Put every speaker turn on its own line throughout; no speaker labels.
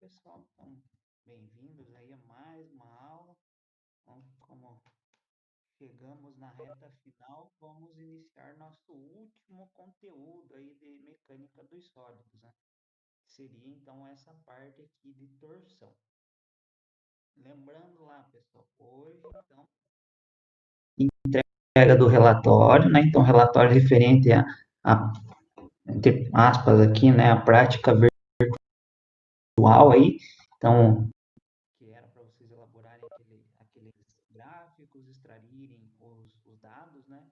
pessoal, então, bem-vindos aí a mais uma aula. Então, como chegamos na reta final, vamos iniciar nosso último conteúdo aí de mecânica dos sólidos, né? Seria então essa parte aqui de torção. Lembrando lá, pessoal, hoje então entrega do relatório, né? Então, relatório referente a entre aspas aqui, né, a prática virtual aí. Então, que era para vocês elaborarem aqueles gráficos, extraírem os dados, né,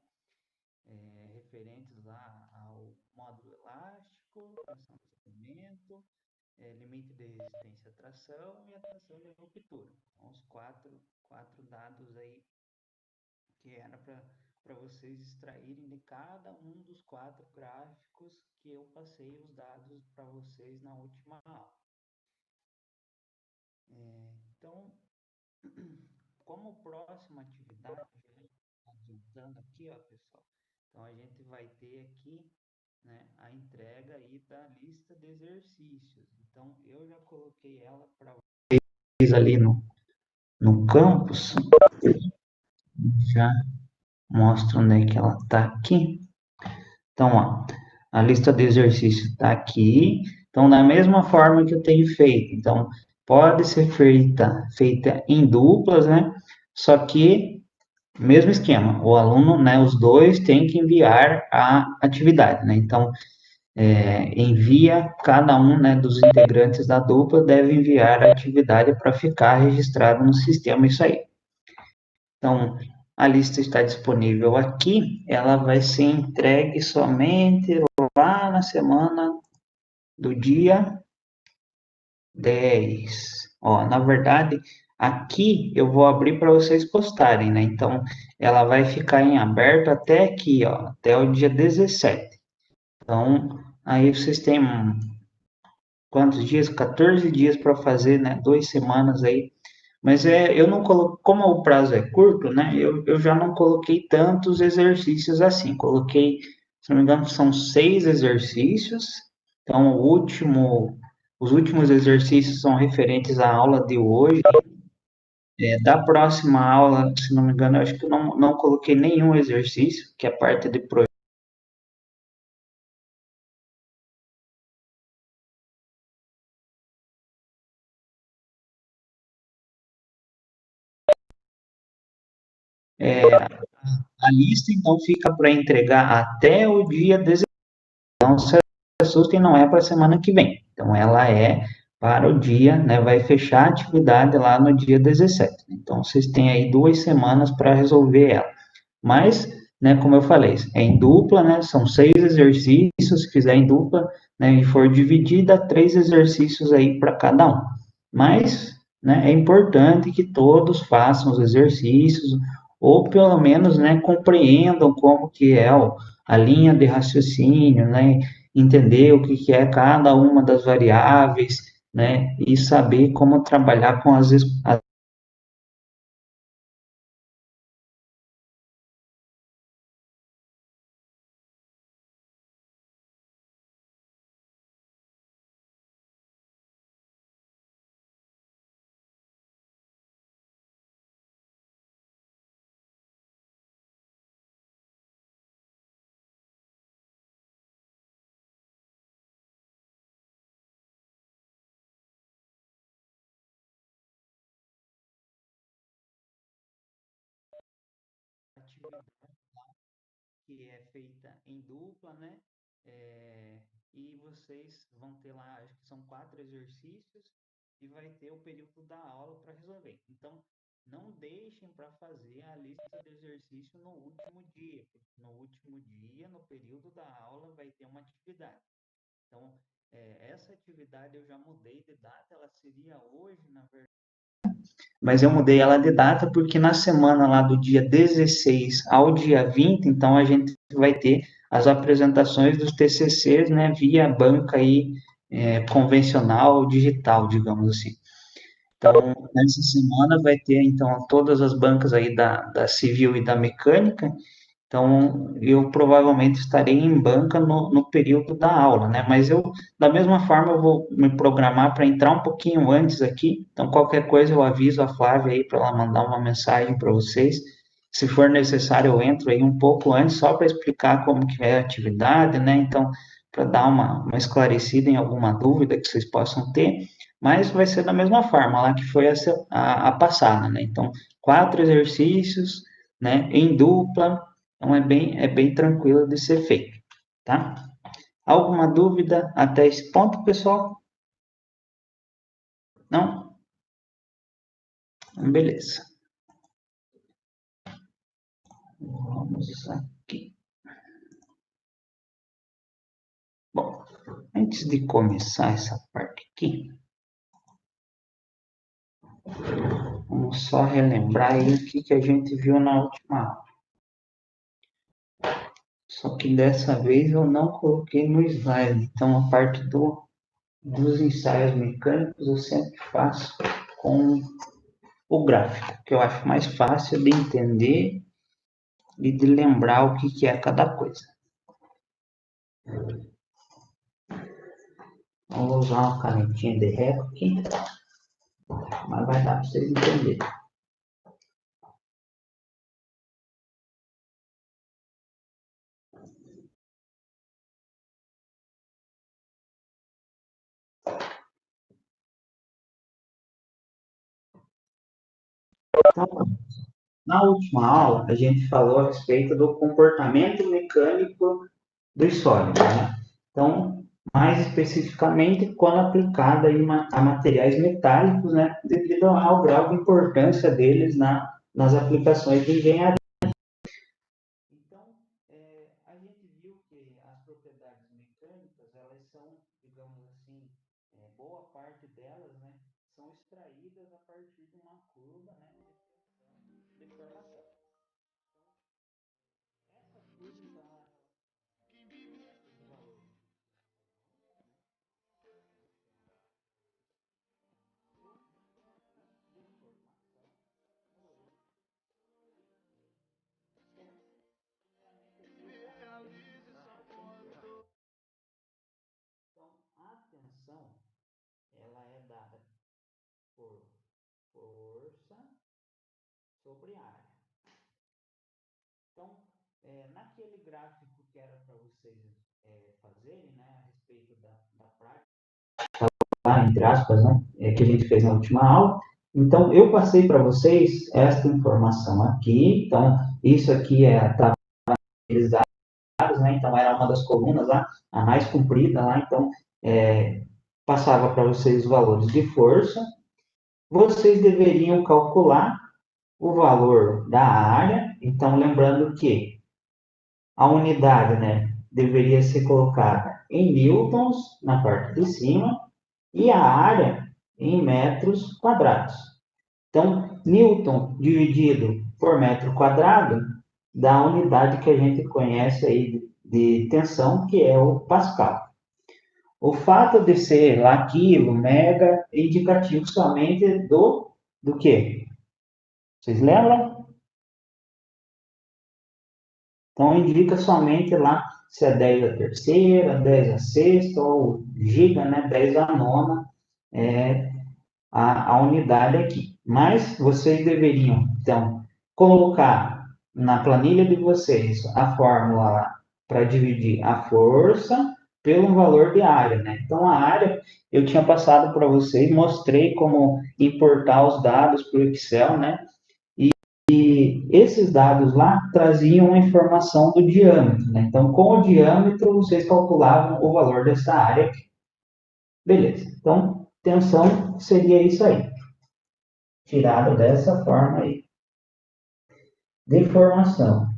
referentes lá ao módulo elástico, tensão de suprimento, limite de resistência à tração e a tração de ruptura. Então, os quatro dados aí que era para vocês extraírem de cada um dos quatro gráficos que eu passei os dados para vocês na última aula. Então, como próxima atividade, adiantando aqui, ó, pessoal, então a gente vai ter aqui, né, a entrega aí da lista de exercícios. Então, eu já coloquei ela para vocês ali no campus, já mostro onde é que ela está aqui. Então, ó, a lista de exercícios está aqui. Então, da mesma forma que eu tenho feito. Então, pode ser feita em duplas, né? Só que, mesmo esquema, o aluno, né, os dois têm que enviar a atividade, né? Então, envia cada um, né, dos integrantes da dupla deve enviar a atividade para ficar registrado no sistema isso aí. Então, a lista está disponível aqui, ela vai ser entregue somente lá na semana do dia 10. Ó, na verdade, aqui eu vou abrir para vocês postarem, né? Então, ela vai ficar em aberto até aqui, ó, até o dia 17. Então, aí vocês têm quantos dias? 14 dias para fazer, né? 2 semanas aí. Mas eu não coloquei, como o prazo é curto, né? Eu já não coloquei tantos exercícios assim. Coloquei, se não me engano, são 6 exercícios. Então, os últimos exercícios são referentes à aula de hoje. Da próxima aula, se não me engano, eu acho que eu não coloquei nenhum exercício, que é a parte de projeto. A lista, então, fica para entregar até o dia 19. Então, se assustem, não é para a semana que vem. Então, ela é para o dia, né? Vai fechar a atividade lá no dia 17. Então, vocês têm aí 2 semanas para resolver ela. Mas, né, como eu falei, é em dupla, né? São 6 exercícios, se fizer em dupla, né? E for dividida, 3 exercícios aí para cada um. Mas, né, é importante que todos façam os exercícios, ou pelo menos, né, compreendam como que é a linha de raciocínio, né? Entender o que é cada uma das variáveis, né? E saber como trabalhar com as atividades que é feita em dupla, né? E vocês vão ter lá, acho que são 4 exercícios, e vai ter o período da aula para resolver. Então, não deixem para fazer a lista de exercício no último dia, porque no último dia, no período da aula, vai ter uma atividade. Então, essa atividade eu já mudei de data, ela seria hoje, na verdade, mas eu mudei ela de data porque na semana lá do dia 16 ao dia 20, então a gente vai ter as apresentações dos TCCs, né, via banca aí, convencional, digital, digamos assim. Então, nessa semana vai ter, então, todas as bancas aí da civil e da mecânica. Então, eu provavelmente estarei em banca no período da aula, né? Mas eu, da mesma forma, eu vou me programar para entrar um pouquinho antes aqui. Então, qualquer coisa eu aviso a Flávia aí para ela mandar uma mensagem para vocês. Se for necessário, eu entro aí um pouco antes só para explicar como que é a atividade, né? Então, para dar uma esclarecida em alguma dúvida que vocês possam ter. Mas vai ser da mesma forma lá que foi a passada, né? Então, 4 exercícios, né? Em dupla, então é bem tranquilo de ser feito, tá? Alguma dúvida até esse ponto, pessoal? Não? Então, beleza. Vamos aqui. Bom, antes de começar essa parte aqui, vamos só relembrar aí o que a gente viu na última aula. Só que dessa vez eu não coloquei no slide, então a parte dos ensaios mecânicos eu sempre faço com o gráfico, que eu acho mais fácil de entender e de lembrar o que é cada coisa. Vou usar uma canetinha de régua aqui, mas vai dar para vocês entenderem. Então, na última aula, a gente falou a respeito do comportamento mecânico dos sólidos, né? Então, mais especificamente, quando aplicada a materiais metálicos, né? Devido ao grau de importância deles nas aplicações de engenharia. Então, a gente viu que as propriedades mecânicas, elas são, digamos assim, boa parte delas, né, são extraídas a partir de uma curva, né, de formação. Então, essa curva, então, esses valores de formação, então, a tensão, ela é dada por força sobre área. Então, naquele gráfico que era para vocês fazerem, né, a respeito da prática, lá, entre aspas, né, que a gente fez na última aula, então eu passei para vocês esta informação aqui, então isso aqui é a tabela, né, então era uma das colunas lá, a mais comprida lá, então passava para vocês os valores de força, vocês deveriam calcular o valor da área, então lembrando que a unidade, né, deveria ser colocada em newtons na parte de cima e a área em metros quadrados. Então, newton dividido por metro quadrado dá a unidade que a gente conhece aí de tensão, que é o pascal. O fato de ser lá quilo, mega, é indicativo somente do quê? Vocês lembram? Então, indica somente lá se é 10 a terceira, 10 a sexta, ou giga, né, 10 a nona, é a unidade aqui. Mas vocês deveriam, então, colocar na planilha de vocês a fórmula lá para dividir a força pelo valor de área, né? Então, a área eu tinha passado para vocês, mostrei como importar os dados para o Excel, né? E esses dados lá traziam a informação do diâmetro, né? Então, com o diâmetro, vocês calculavam o valor dessa área aqui. Beleza. Então, tensão seria isso aí. Tirado dessa forma aí. Deformação.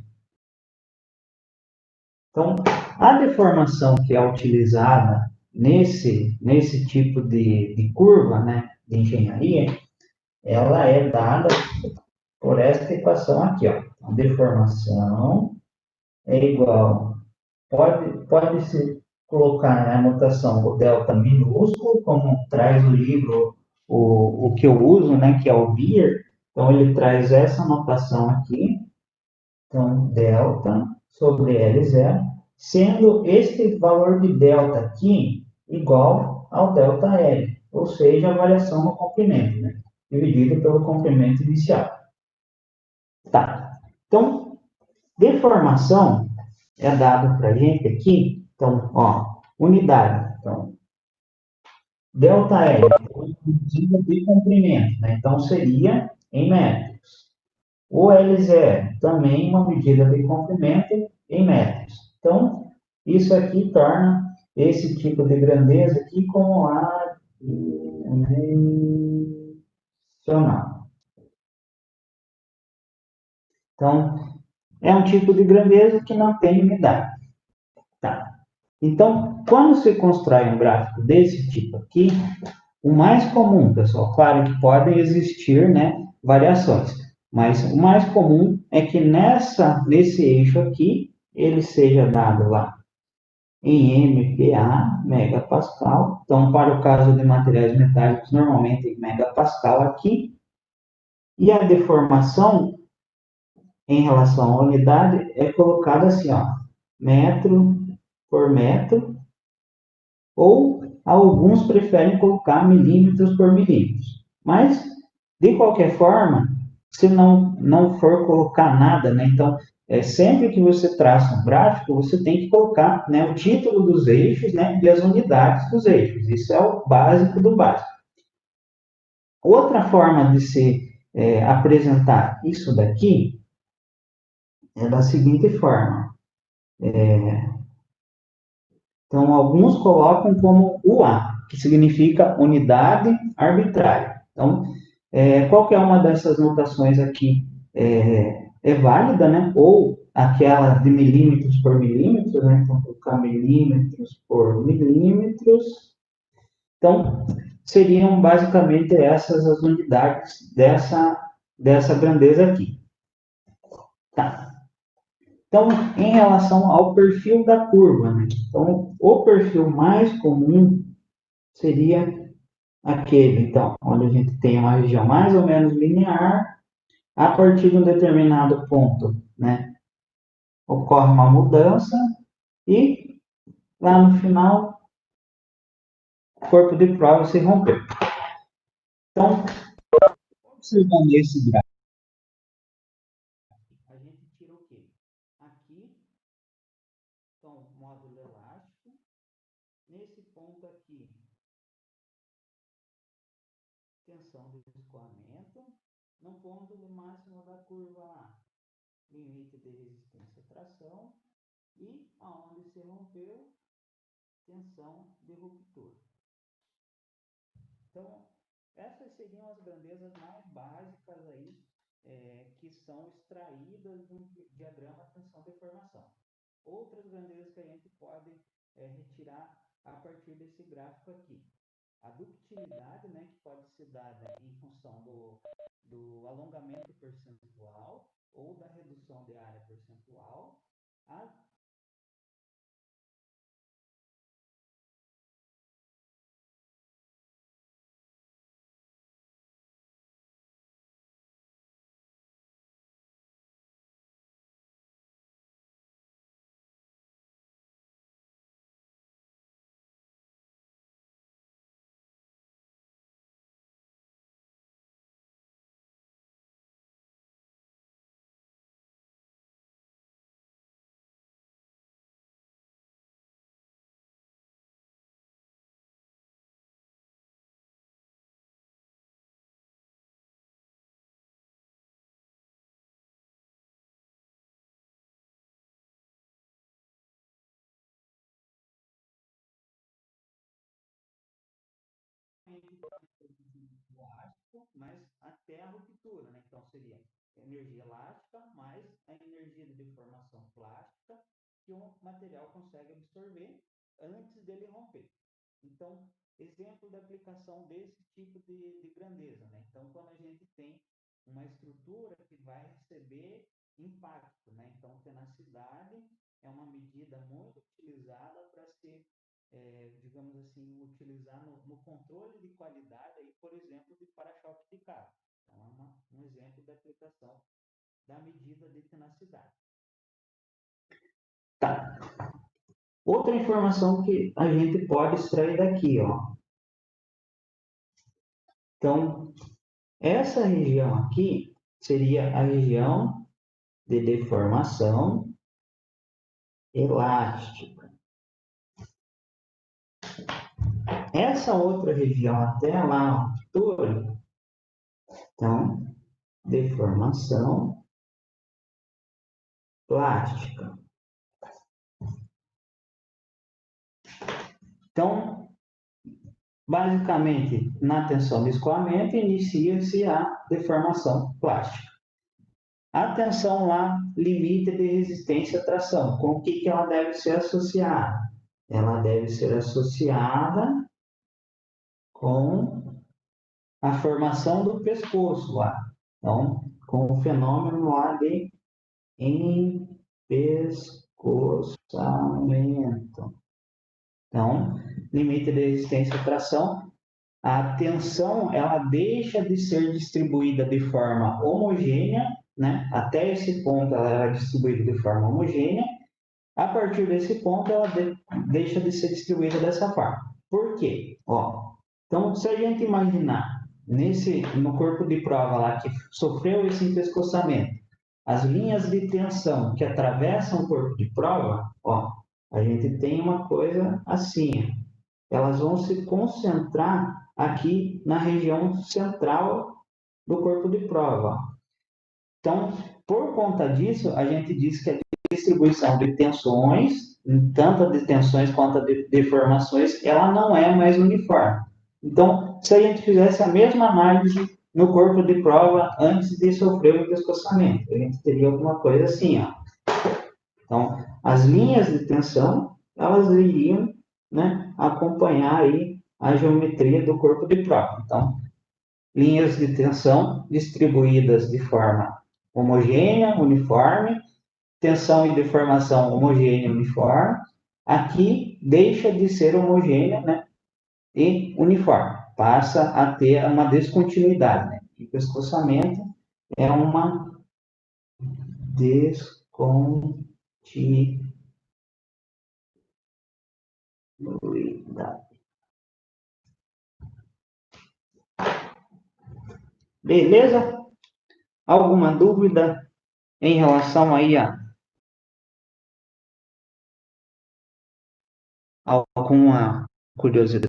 Então, a deformação que é utilizada nesse tipo de curva, né, de engenharia, ela é dada por esta equação aqui, ó. A deformação é igual, pode se colocar na anotação o delta minúsculo, como traz o livro, o que eu uso, né, que é o Beer. Então, ele traz essa anotação aqui, Então, delta sobre L0, sendo este valor de delta aqui igual ao delta L, ou seja, a variação no comprimento, né? Dividido pelo comprimento inicial. Tá. Então, deformação é dado para a gente aqui. Então, ó, unidade. Então, delta L é medida de comprimento, né? Então, seria em metros. O L0 também uma medida de comprimento em metros. Então, isso aqui torna esse tipo de grandeza aqui como adimensional. Então, é um tipo de grandeza que não tem unidade. Tá. Então, quando se constrói um gráfico desse tipo aqui, o mais comum, pessoal, claro que podem existir, né, variações, mas o mais comum é que nesse eixo aqui, ele seja dado lá em MPa, megapascal. Então, para o caso de materiais metálicos, normalmente em megapascal aqui. E a deformação em relação à unidade é colocada assim, ó, metro por metro, ou alguns preferem colocar milímetros por milímetros. Mas, de qualquer forma, se não for colocar nada, né? Então, sempre que você traça um gráfico, você tem que colocar, né, o título dos eixos, né, e as unidades dos eixos. Isso é o básico do básico. Outra forma de se apresentar isso daqui é da seguinte forma. Então, alguns colocam como UA, que significa unidade arbitrária. Então, qualquer uma dessas notações aqui é válida, né? Ou aquela de milímetros por milímetros, né? Então, colocar milímetros por milímetros. Então, seriam basicamente essas as unidades dessa grandeza aqui. Tá. Então, em relação ao perfil da curva, né? Então, o perfil mais comum seria aquele, então, onde a gente tem uma região mais ou menos linear, a partir de um determinado ponto, né, ocorre uma mudança e lá no final o corpo de prova se rompeu. Então, observando esse gráfico, a gente tira o quê? Aqui, então, módulo elástico, nesse ponto aqui, tensão de escoamento, no ponto máximo da curva A, limite de resistência à tração, e aonde se rompeu, tensão de ruptura. Então, essas seriam as grandezas mais básicas aí, que são extraídas do diagrama tensão-deformação. Outras grandezas que a gente pode retirar a partir desse gráfico aqui. A ductilidade, né, que pode ser dada em função do alongamento percentual ou da redução de área percentual. A elástico, mas até a ruptura, né? Então seria energia elástica mais a energia de deformação plástica que o material consegue absorver antes dele romper. Então, exemplo da aplicação desse tipo de grandeza, né? Então, quando a gente tem uma estrutura que vai receber impacto, né? Então, tenacidade é uma medida muito utilizada para ser, digamos assim, utilizar no controle de qualidade, aí, por exemplo, de para-choque de carro. Então, é um exemplo da aplicação da medida de tenacidade. Tá. Outra informação que a gente pode extrair daqui, ó. Então, essa região aqui seria a região de deformação elástica. Essa outra região até lá, a altura, então, deformação plástica. Então, basicamente, na tensão de escoamento, inicia-se a deformação plástica. A tensão lá, limite de resistência à tração. Com o que ela deve ser associada? Ela deve ser associada com a formação do pescoço lá. Então, com o fenômeno lá de empescoçamento. Então, limite de resistência à tração. A tensão, ela deixa de ser distribuída de forma homogênea, né? Até esse ponto ela era distribuída de forma homogênea. A partir desse ponto, ela deixa de ser distribuída dessa forma. Por quê? Ó, então, se a gente imaginar no corpo de prova lá que sofreu esse empescoçamento, as linhas de tensão que atravessam o corpo de prova, ó, a gente tem uma coisa assim, elas vão se concentrar aqui na região central do corpo de prova. Então, por conta disso, a gente diz que a distribuição de tensões, tanto de tensões quanto de deformações, ela não é mais uniforme. Então, se a gente fizesse a mesma análise no corpo de prova antes de sofrer o empescoçamento, a gente teria alguma coisa assim, ó. Então, as linhas de tensão, elas iriam, né, acompanhar aí a geometria do corpo de prova. Então, linhas de tensão distribuídas de forma homogênea, uniforme, tensão e deformação homogênea e uniforme. Aqui deixa de ser homogênea, né, e uniforme, passa a ter uma descontinuidade, né? E o pescoçamento é uma descontinuidade. Beleza? Alguma dúvida em relação aí a alguma curiosidade?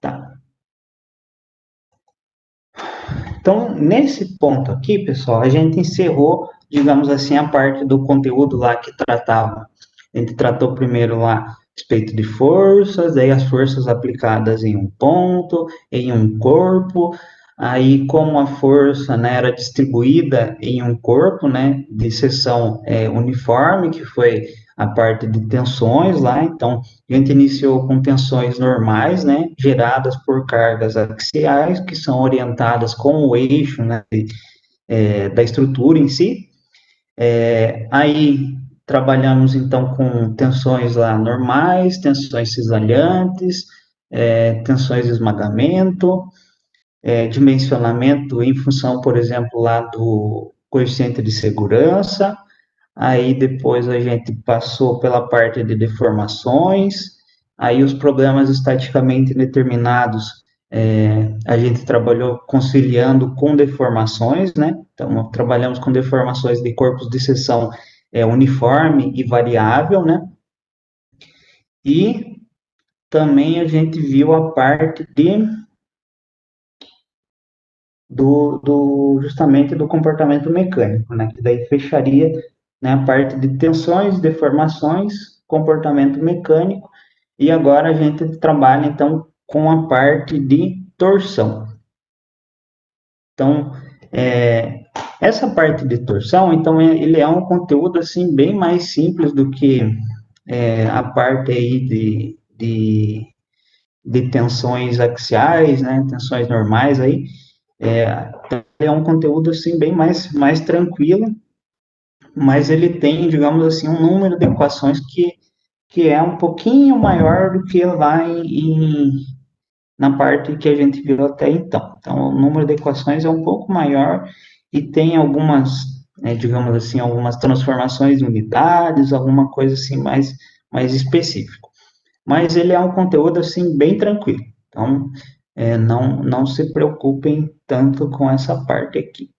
Tá. Então, nesse ponto aqui, pessoal, a gente encerrou, digamos assim, a parte do conteúdo lá que tratava. A gente tratou primeiro lá a respeito de forças, aí as forças aplicadas em um ponto, em um corpo, aí como a força, né, era distribuída em um corpo, né, de seção uniforme, que foi a parte de tensões lá, então a gente iniciou com tensões normais, né, geradas por cargas axiais, que são orientadas com o eixo, né, da estrutura em si. Aí trabalhamos então com tensões lá normais, tensões cisalhantes, tensões de esmagamento, dimensionamento em função, por exemplo, lá do coeficiente de segurança. Aí depois a gente passou pela parte de deformações, aí os problemas estaticamente determinados, a gente trabalhou conciliando com deformações, né? Então, trabalhamos com deformações de corpos de seção uniforme e variável, né? E também a gente viu a parte justamente do comportamento mecânico, né? Que daí fecharia, né, a parte de tensões, deformações, comportamento mecânico, e agora a gente trabalha, então, com a parte de torção. Então, essa parte de torção, então, ele é um conteúdo, assim, bem mais simples do que a parte aí de tensões axiais, né, tensões normais aí, é um conteúdo assim bem mais tranquilo, mas ele tem, digamos assim, um número de equações que é um pouquinho maior do que lá na parte que a gente viu até então. Então, o número de equações é um pouco maior e tem algumas, digamos assim, algumas transformações de unidades, alguma coisa assim mais específica. Mas ele é um conteúdo assim bem tranquilo. Então, não se preocupem tanto com essa parte aqui.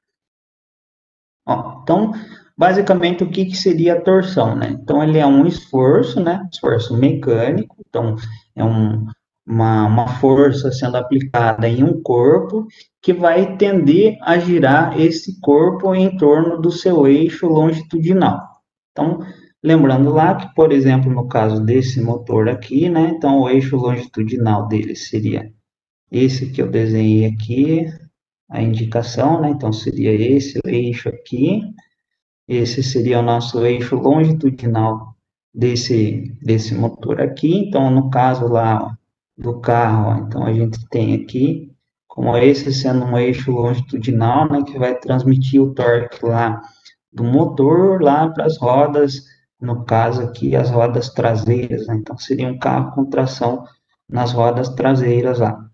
Ó, então, basicamente, o que seria a torção, né? Então, ele é um esforço, né? Esforço mecânico. Então, é uma força sendo aplicada em um corpo que vai tender a girar esse corpo em torno do seu eixo longitudinal. Então, lembrando lá que, por exemplo, no caso desse motor aqui, né? Então, o eixo longitudinal dele seria esse que eu desenhei aqui, a indicação, né? Então, seria esse eixo aqui. Esse seria o nosso eixo longitudinal desse motor aqui. Então, no caso lá do carro, ó, então a gente tem aqui, como esse sendo um eixo longitudinal, né, que vai transmitir o torque lá do motor lá para as rodas, no caso aqui, as rodas traseiras, né? Então, seria um carro com tração nas rodas traseiras lá.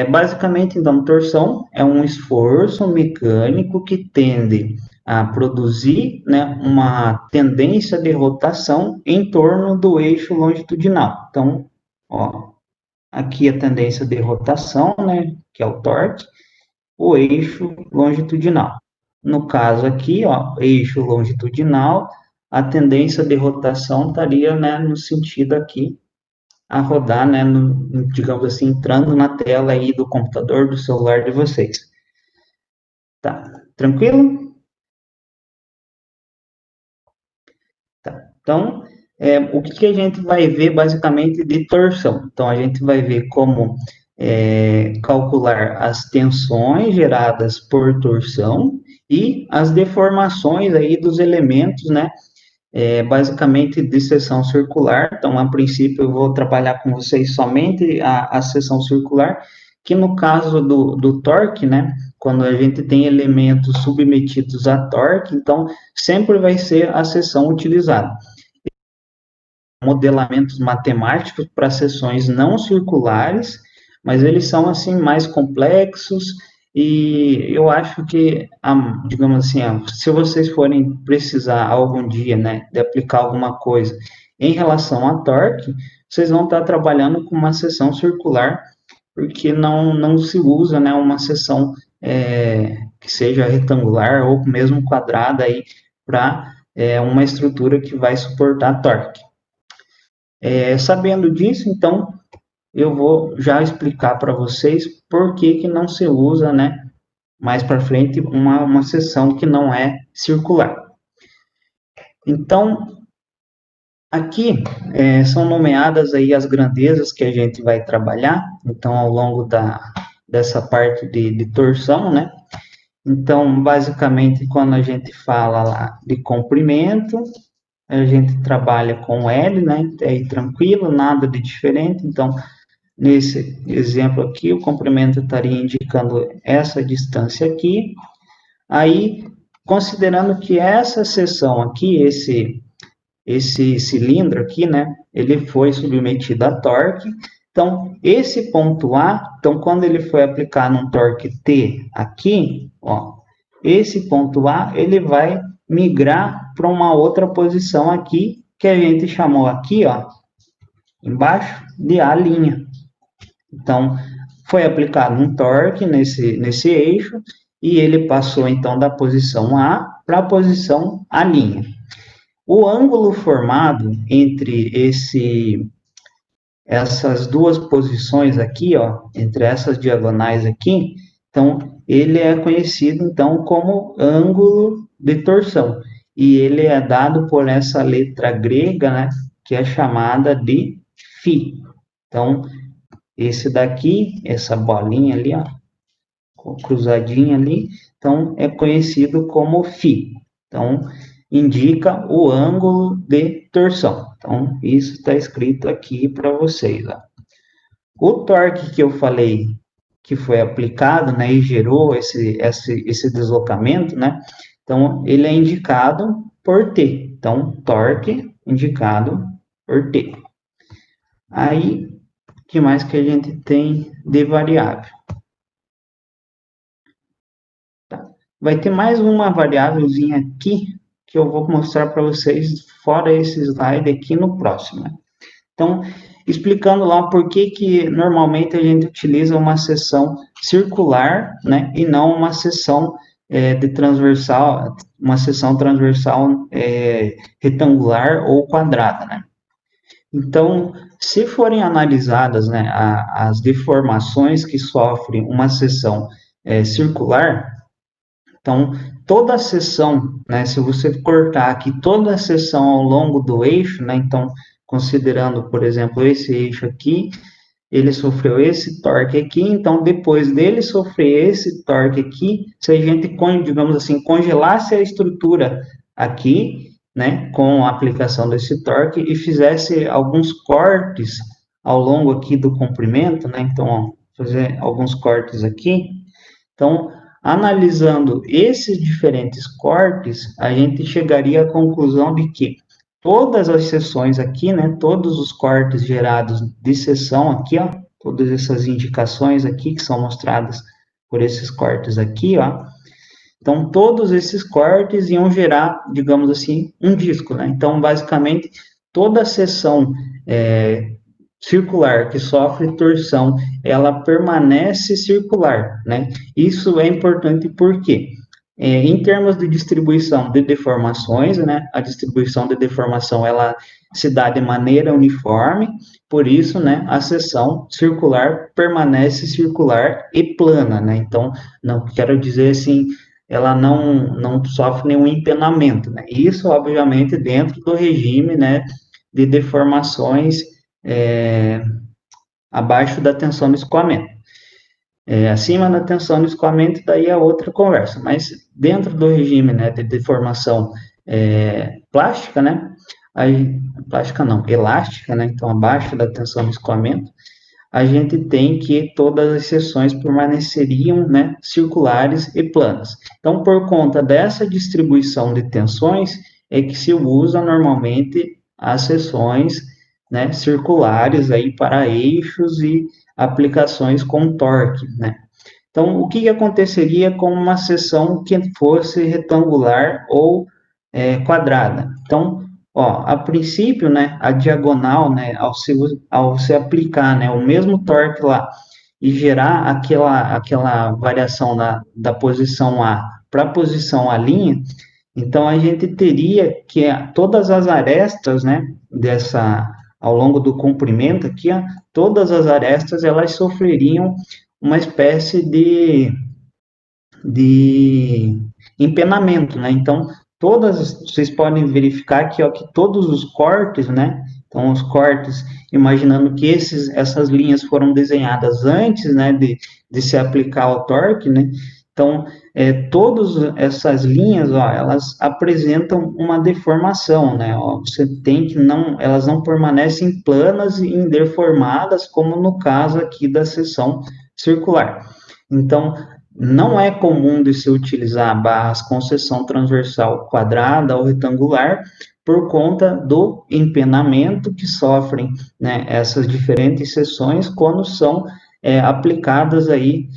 Basicamente, então, torção é um esforço mecânico que tende a produzir, né, uma tendência de rotação em torno do eixo longitudinal. Então, ó, aqui a tendência de rotação, né, que é o torque, o eixo longitudinal. No caso aqui, ó, eixo longitudinal, a tendência de rotação estaria, né, no sentido aqui a rodar, né, digamos assim, entrando na tela aí do computador, do celular de vocês. Tá, tranquilo? Tá. Então, o que a gente vai ver basicamente de torção? Então, a gente vai ver como calcular as tensões geradas por torção e as deformações aí dos elementos, né, basicamente de seção circular. Então, a princípio, eu vou trabalhar com vocês somente a seção circular, que no caso do torque, né, quando a gente tem elementos submetidos a torque, então sempre vai ser a seção utilizada. Modelamentos matemáticos para seções não circulares, mas eles são assim mais complexos e eu acho que, digamos assim, se vocês forem precisar algum dia, né, de aplicar alguma coisa em relação a torque, vocês vão estar trabalhando com uma seção circular, porque não se usa, né, uma seção que seja retangular ou mesmo quadrada aí para uma estrutura que vai suportar torque. Sabendo disso, então, eu vou já explicar para vocês por que não se usa, né, mais para frente, uma seção que não é circular. Então, aqui são nomeadas aí as grandezas que a gente vai trabalhar, então, ao longo dessa parte de torção, né? Então, basicamente, quando a gente fala lá de comprimento, a gente trabalha com L, né? É tranquilo, nada de diferente. Então, nesse exemplo aqui, o comprimento estaria indicando essa distância aqui. Aí, considerando que essa seção aqui, esse cilindro aqui, né? Ele foi submetido a torque. Então, esse ponto A, então, quando ele foi aplicar num torque T aqui, ó, esse ponto A, ele vai migrar para uma outra posição aqui, que a gente chamou aqui, ó, embaixo de A'. Então, foi aplicado um torque nesse eixo, e ele passou, então, da posição A para a posição A'. O ângulo formado entre essas duas posições aqui, ó, entre essas diagonais aqui, então, ele é conhecido, então, como ângulo de torção. E ele é dado por essa letra grega, né, que é chamada de φ. Então, esse daqui, essa bolinha ali, ó, cruzadinha ali, então, é conhecido como φ. Então, indica o ângulo de torção. Então, isso está escrito aqui para vocês. Ó. O torque que eu falei que foi aplicado, né, e gerou esse deslocamento, né, então ele é indicado por T. Então, torque indicado por T. Aí, o que mais que a gente tem de variável? Tá. Vai ter mais uma variávelzinha aqui que eu vou mostrar para vocês fora esse slide aqui no próximo. Né? Então, explicando lá por que normalmente a gente utiliza uma seção circular, né, e não uma seção de transversal, uma seção transversal retangular ou quadrada, né? Então, se forem analisadas, né, as deformações que sofre uma seção circular, então, toda a seção, né, se você cortar aqui toda a seção ao longo do eixo, né, então, considerando, por exemplo, esse eixo aqui, ele sofreu esse torque aqui, então, depois dele sofrer esse torque aqui, se a gente, digamos assim, congelasse a estrutura aqui, né, com a aplicação desse torque e fizesse alguns cortes ao longo aqui do comprimento, né, então, ó, fazer alguns cortes aqui, então, analisando esses diferentes cortes, a gente chegaria à conclusão de que todas as seções aqui, né, todos os cortes gerados de seção aqui, ó, todas essas indicações aqui que são mostradas por esses cortes aqui, ó, então todos esses cortes iam gerar, digamos assim, um disco, né? Então, basicamente, toda a seção circular que sofre torção, ela permanece circular, né? Isso é importante porque, em termos de distribuição de deformações, né? A distribuição de deformação, ela se dá de maneira uniforme, por isso, né? A seção circular permanece circular e plana, né? Então, não quero dizer assim, ela não sofre nenhum empenamento, né? Isso, obviamente, dentro do regime, né? De deformações é, abaixo da tensão do escoamento. Acima da tensão do escoamento, daí é outra conversa, mas dentro do regime, né, de deformação plástica, né, plástica não, elástica, né, então abaixo da tensão do escoamento, a gente tem que todas as seções permaneceriam, né, circulares e planas. Então, por conta dessa distribuição de tensões, é que se usa normalmente as seções, né, circulares aí para eixos e aplicações com torque, né. Então, o que aconteceria com uma seção que fosse retangular ou quadrada? Então, ó, a princípio, né, a diagonal, né, ao se aplicar, né, o mesmo torque lá e gerar aquela variação da posição A para a posição A', então a gente teria que todas as arestas, né, ao longo do comprimento aqui, ó, todas as arestas elas sofreriam uma espécie de empenamento, né? Então, vocês podem verificar aqui, ó, que todos os cortes, né? Então, os cortes, imaginando que essas linhas foram desenhadas antes, né, de se aplicar o torque, né? Então, todas essas linhas, ó, elas apresentam uma deformação, né? Ó, você tem que elas não permanecem planas e indeformadas, como no caso aqui da seção circular. Então, não é comum de se utilizar barras com seção transversal quadrada ou retangular por conta do empenamento que sofrem, né, essas diferentes seções quando são aplicadas aí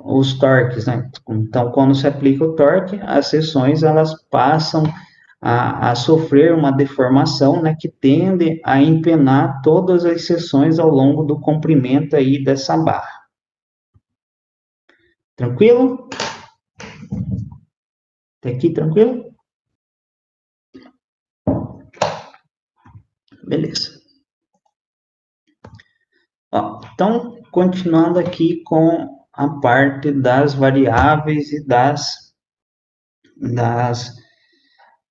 os torques, né? Então, quando se aplica o torque, as seções elas passam a sofrer uma deformação, né, que tende a empenar todas as seções ao longo do comprimento aí dessa barra. Tranquilo? Até aqui, tranquilo? Beleza. Ó, então, continuando aqui com a parte das variáveis e das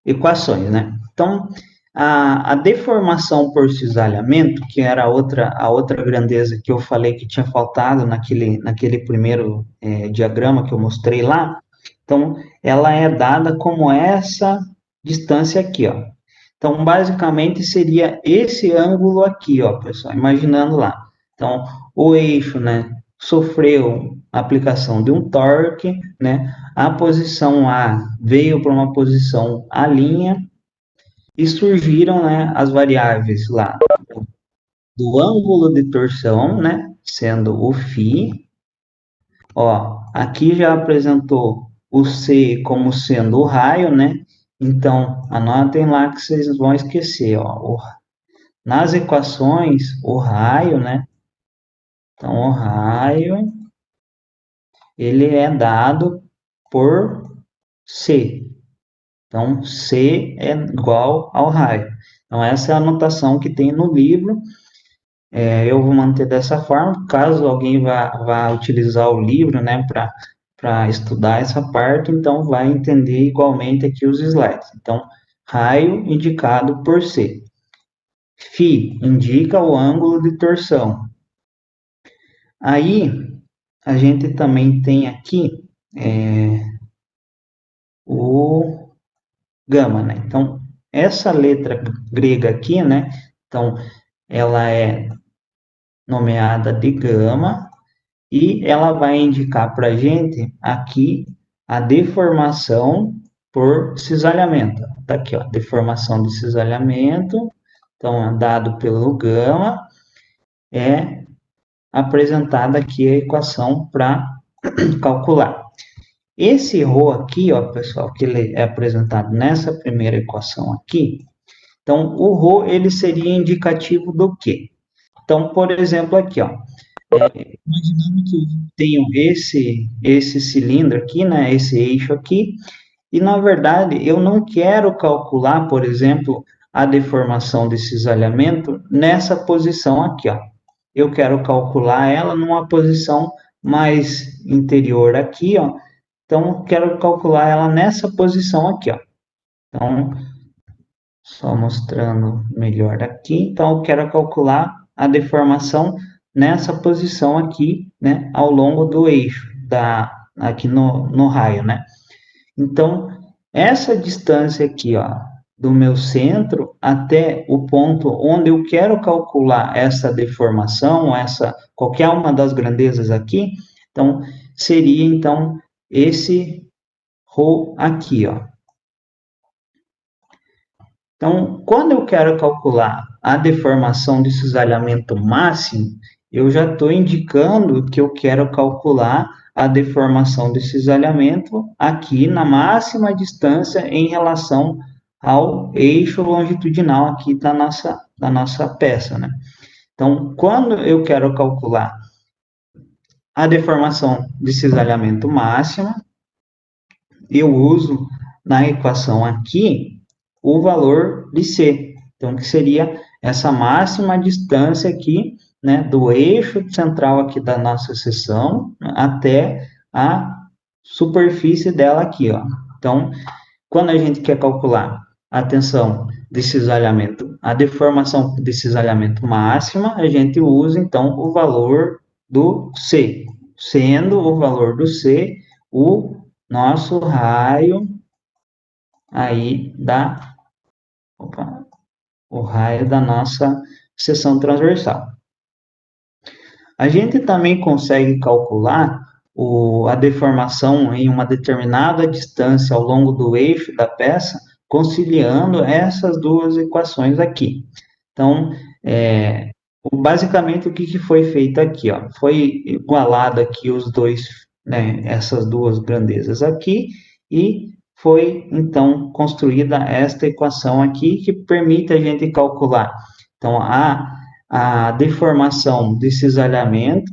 equações, né? Então, a deformação por cisalhamento, que era a outra grandeza que eu falei que tinha faltado naquele primeiro diagrama que eu mostrei lá, então, ela é dada como essa distância aqui, ó. Então, basicamente, seria esse ângulo aqui, ó, pessoal, imaginando lá. Então, o eixo, né, sofreu a aplicação de um torque, né, a posição A veio para uma posição A', e surgiram, né, as variáveis lá do ângulo de torção, né, sendo o φ. Ó, aqui já apresentou o C como sendo o raio, né? Então, anotem lá que vocês vão esquecer, ó. Nas equações, o raio, né? Então, o raio, ele é dado por C. Então, C é igual ao raio. Então, essa é a anotação que tem no livro. Eu vou manter dessa forma, caso alguém vá utilizar o livro, né, para estudar essa parte, então vai entender igualmente aqui os slides. Então, raio indicado por C. Φ indica o ângulo de torção. Aí, a gente também tem aqui o gama, né? Então, essa letra grega aqui, né? Então, ela é nomeada de gama, e ela vai indicar para a gente aqui a deformação por cisalhamento. Está aqui, ó, deformação de cisalhamento. Então, dado pelo gama, é apresentada aqui a equação para calcular. Esse ρ aqui, ó, pessoal, que ele é apresentado nessa primeira equação aqui, então, o ρ, ele seria indicativo do quê? Então, por exemplo, aqui, ó, imaginando que eu tenho esse cilindro aqui, né, esse eixo aqui, e na verdade eu não quero calcular, por exemplo, a deformação desse cisalhamento nessa posição aqui, ó. Eu quero calcular ela numa posição mais interior aqui, ó. Então, quero calcular ela nessa posição aqui, ó. Então, só mostrando melhor aqui. Então, eu quero calcular a deformação nessa posição aqui, né, ao longo do eixo, aqui no raio, né. Então, essa distância aqui, ó, do meu centro até o ponto onde eu quero calcular essa deformação, qualquer uma das grandezas aqui, então, seria, então, esse ρ aqui, ó. Então, quando eu quero calcular a deformação de cisalhamento máximo, eu já estou indicando que eu quero calcular a deformação de cisalhamento aqui na máxima distância em relação ao eixo longitudinal aqui da nossa peça, né? Então, quando eu quero calcular a deformação de cisalhamento máxima, eu uso na equação aqui o valor de C. Então, que seria essa máxima distância aqui, né, do eixo central aqui da nossa seção até a superfície dela aqui, ó. Então, quando a gente quer calcular a tensão de cisalhamento, a deformação de cisalhamento máxima, a gente usa, então, o valor do C, sendo o valor do C o nosso raio aí o raio da nossa seção transversal. A gente também consegue calcular a deformação em uma determinada distância ao longo do eixo da peça, conciliando essas duas equações aqui. Então, basicamente, o que foi feito aqui? Ó? Foi igualado aqui os dois, né, essas duas grandezas aqui, e foi, então, construída esta equação aqui, que permite a gente calcular, então, a deformação de cisalhamento,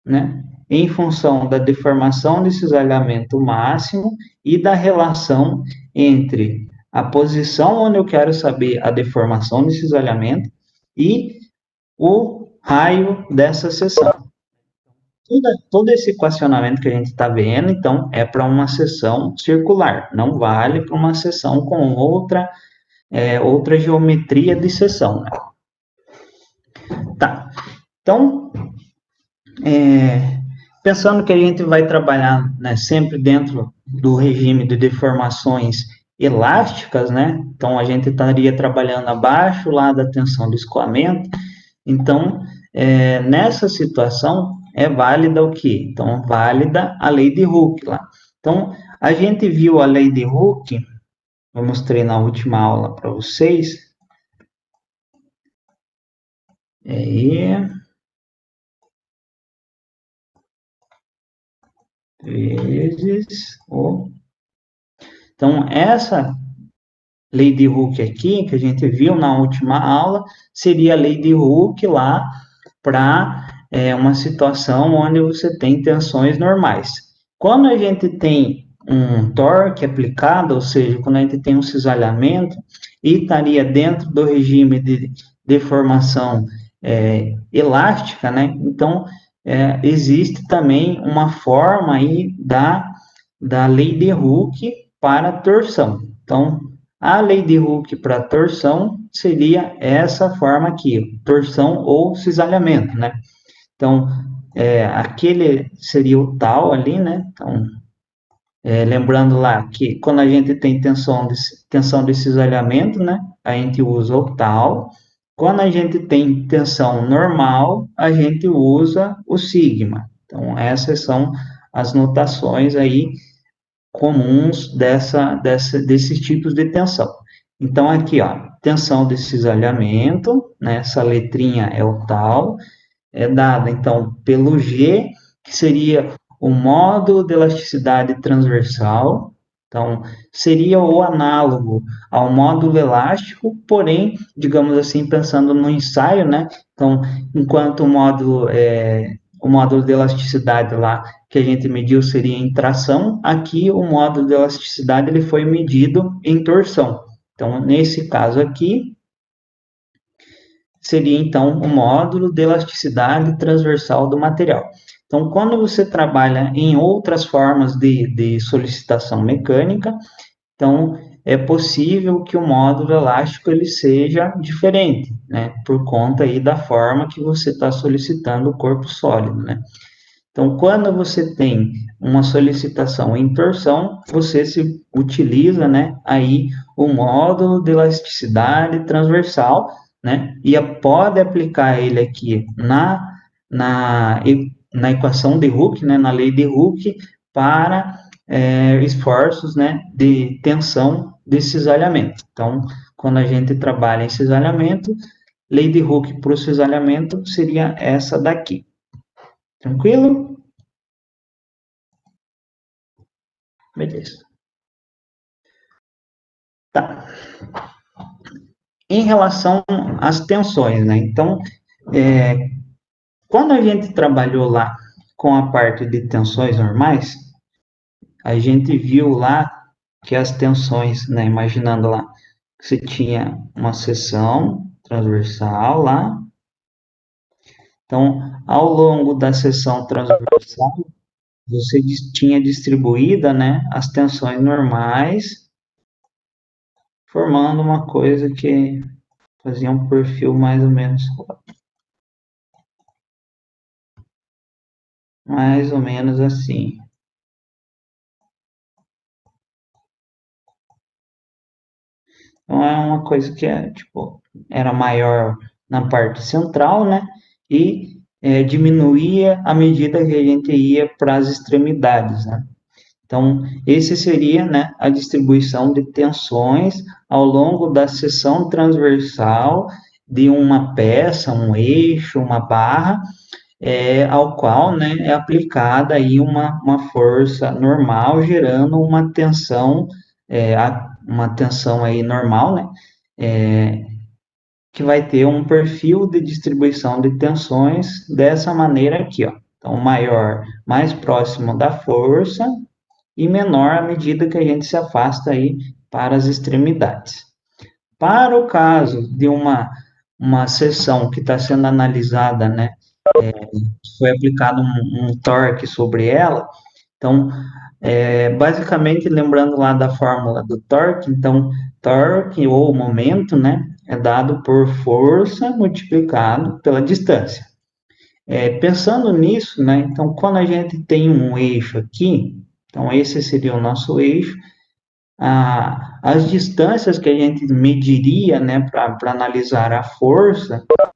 né, em função da deformação de cisalhamento máximo e da relação entre a posição onde eu quero saber a deformação de cisalhamento e o raio dessa seção. Todo esse equacionamento que a gente está vendo, então, é para uma seção circular, não vale para uma seção com outra geometria de seção. Né? Tá. Então, pensando que a gente vai trabalhar, né, sempre dentro do regime de deformações elásticas, né? Então a gente estaria trabalhando abaixo lá da tensão do escoamento. Então, nessa situação, é válida o quê? Então, válida a lei de Hooke lá. Então, a gente viu a lei de Hooke, eu mostrei na última aula para vocês. Vezes o... Então, essa lei de Hooke aqui, que a gente viu na última aula, seria a lei de Hooke lá para uma situação onde você tem tensões normais. Quando a gente tem um torque aplicado, ou seja, quando a gente tem um cisalhamento, e estaria dentro do regime de deformação elástica, né? Então, existe também uma forma aí da lei de Hooke para torção. Então, a lei de Hooke para torção seria essa forma aqui, torção ou cisalhamento, né? Então, aquele seria o tal ali, né? Então, lembrando lá que quando a gente tem tensão de cisalhamento, né? A gente usa o tal. Quando a gente tem tensão normal, a gente usa o sigma. Então, essas são as notações aí comuns desses tipos de tensão. Então, aqui, ó, tensão de cisalhamento, né, essa letrinha é o tal, é dada, então, pelo G, que seria o módulo de elasticidade transversal, então, seria o análogo ao módulo elástico, porém, digamos assim, pensando no ensaio, né? Então, enquanto o módulo de elasticidade lá que a gente mediu seria em tração, aqui o módulo de elasticidade ele foi medido em torção. Então, nesse caso aqui, seria então o módulo de elasticidade transversal do material. Então, quando você trabalha em outras formas de solicitação mecânica, então é possível que o módulo elástico ele seja diferente, né, por conta aí da forma que você está solicitando o corpo sólido, né. Então, quando você tem uma solicitação em torção, você se utiliza, né, aí o módulo de elasticidade transversal, né, e pode aplicar ele aqui na equação de Hooke, né, na lei de Hooke, para esforços, né, de tensão de cisalhamento. Então, quando a gente trabalha em cisalhamento, lei de Hooke para o cisalhamento seria essa daqui. Tranquilo? Beleza. Tá. Em relação às tensões, né? Então, quando a gente trabalhou lá com a parte de tensões normais, a gente viu lá que as tensões, né? Imaginando lá que você tinha uma seção transversal lá. Então, ao longo da seção transversal, você tinha distribuída, né? As tensões normais, formando uma coisa que fazia um perfil mais ou menos assim. Então é uma coisa que tipo, era maior na parte central, né? E diminuía à medida que a gente ia para as extremidades, né? Então, esse seria, né, a distribuição de tensões ao longo da seção transversal de uma peça, um eixo, uma barra, ao qual, né, é aplicada aí uma força normal, gerando uma tensão aí normal, né, que vai ter um perfil de distribuição de tensões dessa maneira aqui, ó. Então, maior, mais próximo da força, e menor à medida que a gente se afasta aí para as extremidades. Para o caso de uma seção que está sendo analisada, né, foi aplicado um torque sobre ela, então, basicamente, lembrando lá da fórmula do torque, então, torque ou momento, né, é dado por força multiplicado pela distância. Pensando nisso, né, então, quando a gente tem um eixo aqui, então, esse seria o nosso eixo, as distâncias que a gente mediria, né, para analisar a força, por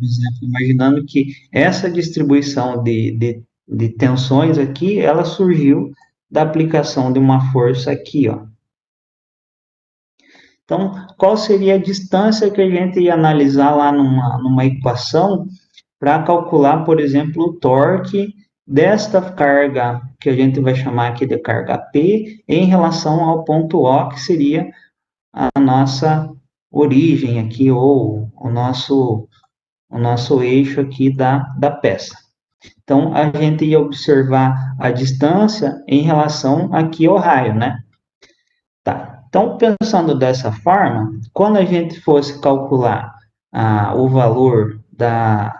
exemplo, imaginando que essa distribuição de tensões aqui, ela surgiu da aplicação de uma força aqui, ó. Então, qual seria a distância que a gente ia analisar lá numa equação para calcular, por exemplo, o torque desta carga, que a gente vai chamar aqui de carga P, em relação ao ponto O, que seria a nossa origem aqui, ou o nosso eixo aqui da peça. Então, a gente ia observar a distância em relação aqui ao raio, né? Tá. Então, pensando dessa forma, quando a gente fosse calcular o valor da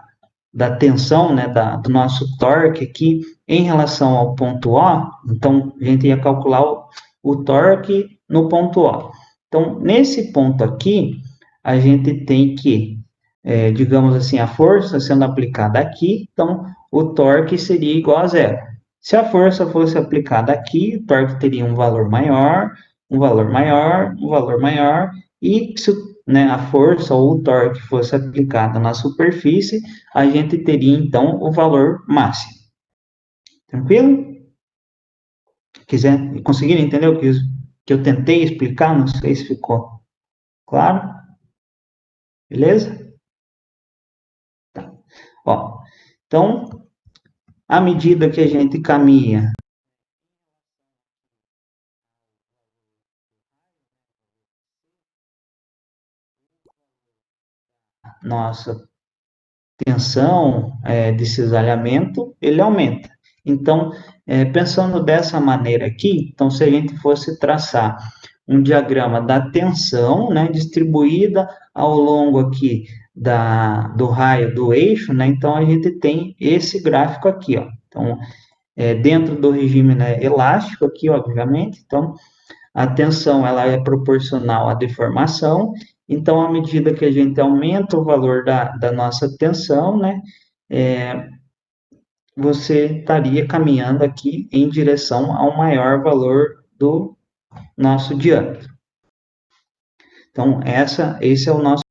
tensão, né, do nosso torque aqui em relação ao ponto O, então a gente ia calcular o torque no ponto O. Então, nesse ponto aqui, a gente tem que, digamos assim, a força sendo aplicada aqui, então o torque seria igual a zero. Se a força fosse aplicada aqui, o torque teria um valor maior, um valor maior, um valor maior, e se, né, a força ou o torque fosse aplicado na superfície, a gente teria então o valor máximo. Tranquilo? Conseguiram entender o que eu tentei explicar? Não sei se ficou claro. Beleza? Tá. Ó, então, à medida que a gente caminha, nossa tensão de cisalhamento, ele aumenta. Então, pensando dessa maneira aqui, então se a gente fosse traçar um diagrama da tensão, né, distribuída ao longo aqui do raio do eixo, né, então a gente tem esse gráfico aqui, ó. Então, dentro do regime, né, elástico aqui, obviamente, então a tensão ela é proporcional à deformação, então, à medida que a gente aumenta o valor da nossa tensão, né, você estaria caminhando aqui em direção ao maior valor do nosso diâmetro. Então, esse é o nosso